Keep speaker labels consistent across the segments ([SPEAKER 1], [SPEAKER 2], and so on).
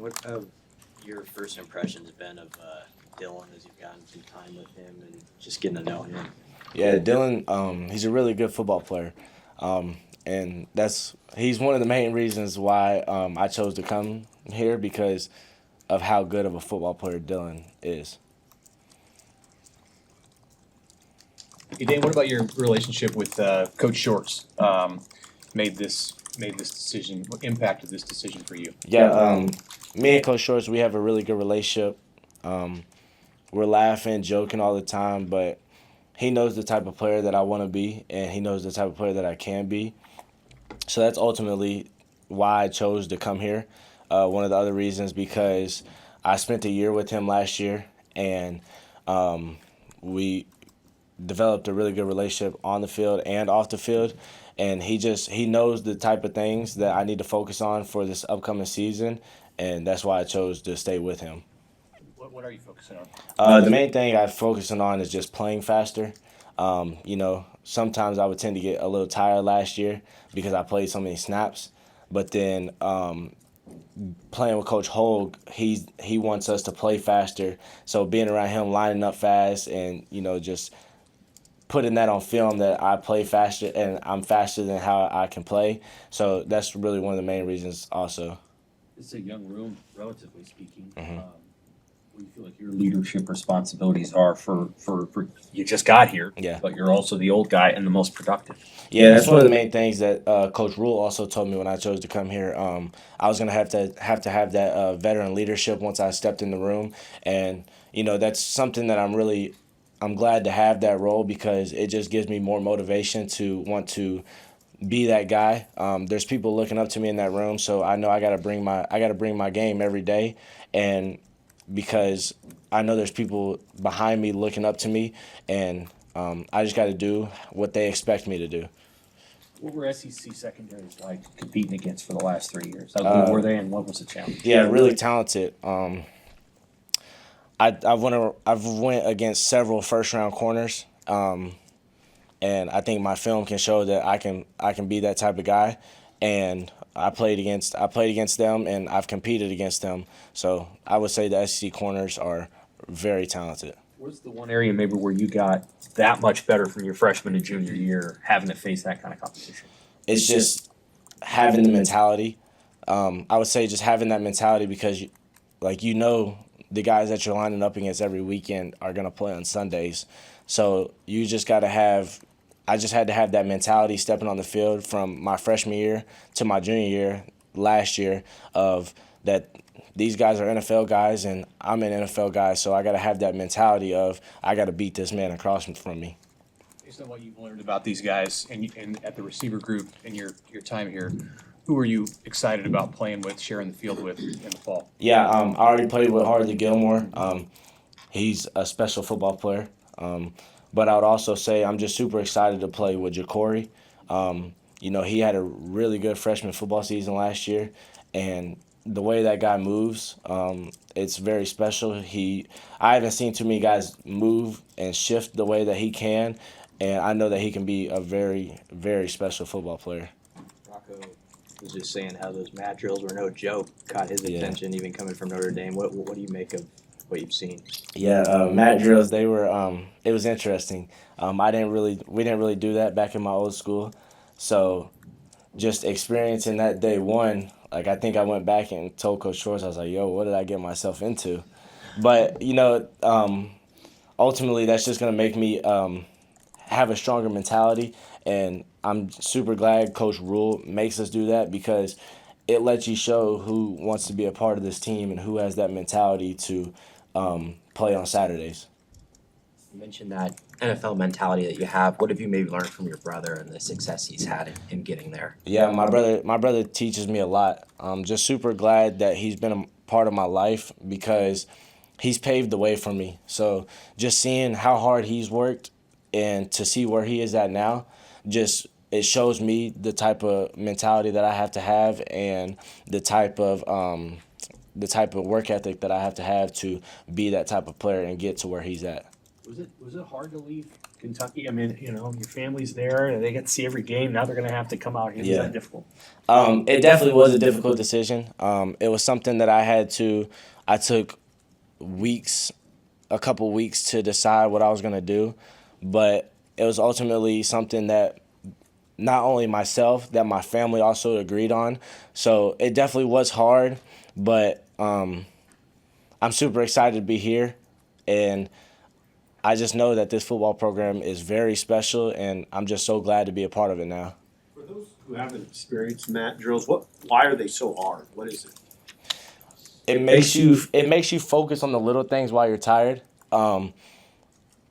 [SPEAKER 1] What have your first impressions been of Dylan as you've gotten some time with him and just getting to know him?
[SPEAKER 2] Yeah, Dylan, he's a really good football player, and he's one of the main reasons why I chose to come here because of how good of a football player Dylan is.
[SPEAKER 3] Hey, Dane, what about your relationship with Coach Shorts? Made this decision? What impacted this decision for you?
[SPEAKER 2] Yeah, me and Coach Shorts, we have a really good relationship. Um, we're laughing, joking all the time, but he knows the type of player that I want to be, and he knows the type of player that I can be. So that's ultimately why I chose to come here. One of the other reasons because I spent a year with him last year, and we developed a really good relationship on the field and off the field. And he knows the type of things that I need to focus on for this upcoming season, and that's why I chose to stay with him.
[SPEAKER 3] What are you focusing on?
[SPEAKER 2] The main thing I'm focusing on is just playing faster. Sometimes I would tend to get a little tired last year because I played so many snaps. But then playing with Coach Hogue, he wants us to play faster. So being around him, lining up fast, and just putting that on film that I play faster and I'm faster than how I can play. So that's really one of the main reasons also.
[SPEAKER 4] It's a young room, relatively speaking.
[SPEAKER 2] Mm-hmm.
[SPEAKER 4] What do you feel like your leadership responsibilities are for you just got here,
[SPEAKER 2] Yeah.
[SPEAKER 4] but you're also the old guy and the most productive.
[SPEAKER 2] Yeah, that's one of the main things that Coach Rule also told me when I chose to come here. I was gonna have to have that veteran leadership once I stepped in the room, and that's something that I'm glad to have that role because it just gives me more motivation to want to be that guy. There's people looking up to me in that room, so I know I gotta bring my game every day, and because I know there's people behind me looking up to me, and I just got to do what they expect me to do.
[SPEAKER 4] What were SEC secondaries like competing against for the last 3 years? How good were they, and what was the challenge?
[SPEAKER 2] Yeah, really talented. I've went against several first round corners, and I think my film can show that I can be that type of guy. And I played against them, and I've competed against them. So I would say the SEC corners are very talented.
[SPEAKER 4] What's the one area maybe where you got that much better from your freshman and junior year, having to face that kind of competition?
[SPEAKER 2] It's just having the mentality. I would say just having that mentality because, the guys that you're lining up against every weekend are going to play on Sundays. So you just got to have – I just had to have that mentality stepping on the field from my freshman year to my junior year last year of that these guys are NFL guys and I'm an NFL guy, so I got to have that mentality of I got to beat this man across from me.
[SPEAKER 3] Based on what you've learned about these guys and at the receiver group and your time here, who are you excited about playing with, sharing the field with in the fall?
[SPEAKER 2] Yeah, I already played with Harley Gilmore. He's a special football player. But I would also say I'm just super excited to play with Jacory. He had a really good freshman football season last year, and the way that guy moves, it's very special. I haven't seen too many guys move and shift the way that he can, and I know that he can be a very, very special football player.
[SPEAKER 1] Rocco was just saying how those mat drills were no joke, caught his attention even coming from Notre Dame. What do you make of what you've seen?
[SPEAKER 2] Yeah, mat drills. They were. It was interesting. We didn't really do that back in my old school, so just experiencing that day one. Like I think I went back and told Coach Shorts, I was like, "Yo, what did I get myself into?" But ultimately, that's just gonna make me have a stronger mentality, and I'm super glad Coach Rule makes us do that because it lets you show who wants to be a part of this team and who has that mentality to play on Saturdays.
[SPEAKER 5] You mentioned that NFL mentality that you have. What have you maybe learned from your brother and the success he's had in getting there?
[SPEAKER 2] Yeah, my brother teaches me a lot. I'm just super glad that he's been a part of my life because he's paved the way for me. So just seeing how hard he's worked and to see where he is at now, just it shows me the type of mentality that I have to have and the type of work ethic that I have to be that type of player and get to where he's at.
[SPEAKER 4] Was it hard to leave Kentucky? I mean, you know, your family's there, and they get to see every game. Now they're going to have to come out here.
[SPEAKER 2] Yeah.
[SPEAKER 4] Is that difficult?
[SPEAKER 2] It definitely was a difficult decision. It was something that I took a couple weeks to decide what I was going to do, but it was ultimately something that not only myself, that my family also agreed on. So it definitely was hard, but I'm super excited to be here, and I just know that this football program is very special, and I'm just so glad to be a part of it now.
[SPEAKER 6] For those who haven't experienced mat drills, why are they so hard? What is it?
[SPEAKER 2] It makes you focus on the little things while you're tired. When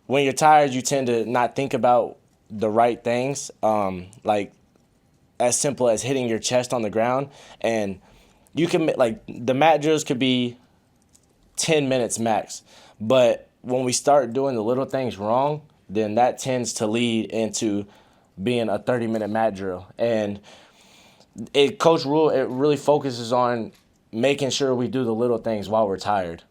[SPEAKER 2] you're tired, you tend to not think about the right things, like as simple as hitting your chest on the ground. And you can, like, the mat drills could be 10 minutes max, but when we start doing the little things wrong, then that tends to lead into being a 30-minute mat drill. And Coach Rule, it really focuses on making sure we do the little things while we're tired.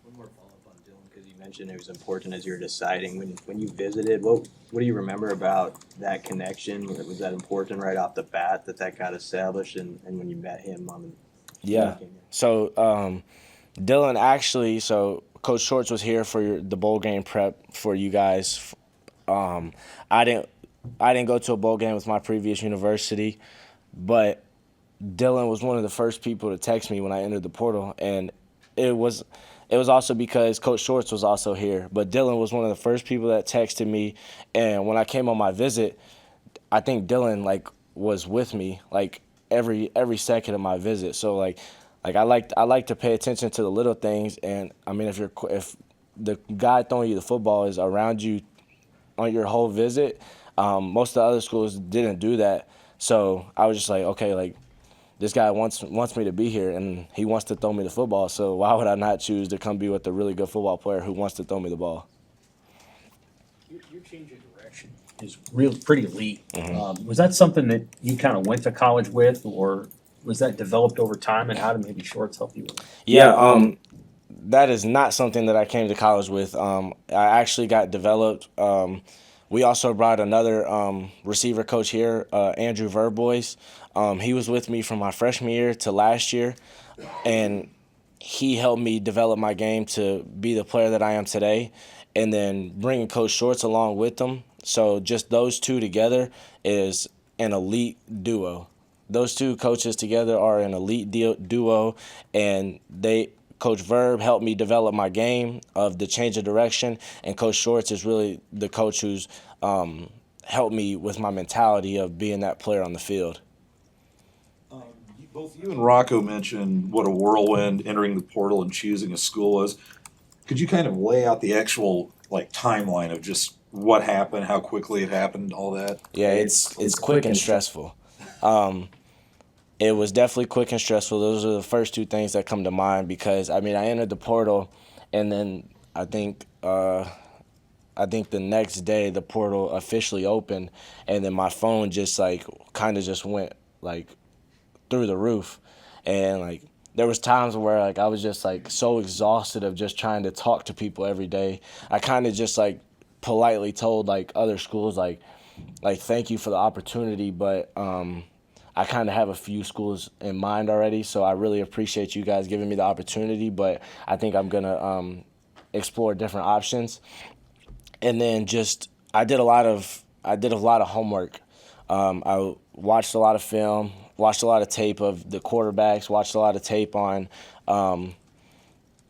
[SPEAKER 1] One more follow-up on Dylan, because you mentioned it was important as you were deciding. When you visited, what do you remember about that connection? Was that important right off the bat that got established, and when you met him on
[SPEAKER 2] Yeah. So Dylan actually, so Coach Shorts was here for the bowl game prep for you guys. I didn't go to a bowl game with my previous university, but Dylan was one of the first people to text me when I entered the portal, and it was also because Coach Shorts was also here. But Dylan was one of the first people that texted me, and when I came on my visit, I think Dylan was with me every second of my visit. So I like to pay attention to the little things, and I mean if the guy throwing you the football is around you on your whole visit, most of the other schools didn't do that. So I was just like, okay, this guy wants me to be here, and he wants to throw me the football. So why would I not choose to come be with a really good football player who wants to throw me the ball?
[SPEAKER 4] Your change of direction is pretty elite. Was that something that you kind of went to college with, or was that developed over time, and how did maybe Shorts help you with that?
[SPEAKER 2] Yeah, that is not something that I came to college with. I actually got developed. We also brought another receiver coach here, Andrew Verbois. He was with me from my freshman year to last year, and he helped me develop my game to be the player that I am today, and then bringing Coach Shorts along with them. So just those two together is an elite duo. Those two coaches together are an elite duo, and Coach Verb helped me develop my game of the change of direction, and Coach Shorts is really the coach who's helped me with my mentality of being that player on the field.
[SPEAKER 7] Both you and Rocco mentioned what a whirlwind entering the portal and choosing a school is. Could you kind of lay out the actual timeline of just what happened, how quickly it happened, all that?
[SPEAKER 2] Yeah, it's quick and stressful. It was definitely quick and stressful. Those are the first two things that come to mind because, I mean, I entered the portal, and then I think the next day the portal officially opened, and then my phone just kind of just went through the roof, and there was times where I was just so exhausted of just trying to talk to people every day. I kind of just politely told other schools thank you for the opportunity, but I kind of have a few schools in mind already, so I really appreciate you guys giving me the opportunity, but I think I'm gonna explore different options. And then I did a lot of homework. I watched a lot of film, watched a lot of tape of the quarterbacks, watched a lot of tape on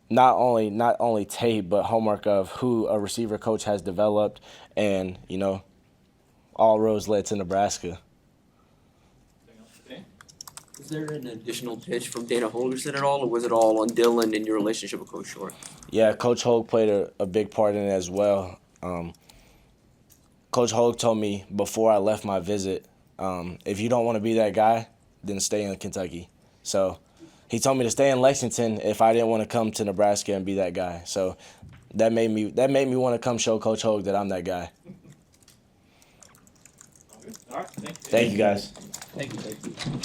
[SPEAKER 2] not only tape but homework of who a receiver coach has developed, and all roads led to Nebraska.
[SPEAKER 8] Was there an additional pitch from Dana Holgerson at all, or was it all on Dylan and your relationship with Coach Short?
[SPEAKER 2] Yeah, Coach Hogue played a big part in it as well. Coach Hogue told me before I left my visit, if you don't want to be that guy, then stay in Kentucky. So he told me to stay in Lexington if I didn't want to come to Nebraska and be that guy. So that made me want to come show Coach Hogue that I'm that guy.
[SPEAKER 4] All right,
[SPEAKER 2] Thank you, guys.
[SPEAKER 4] Thank you.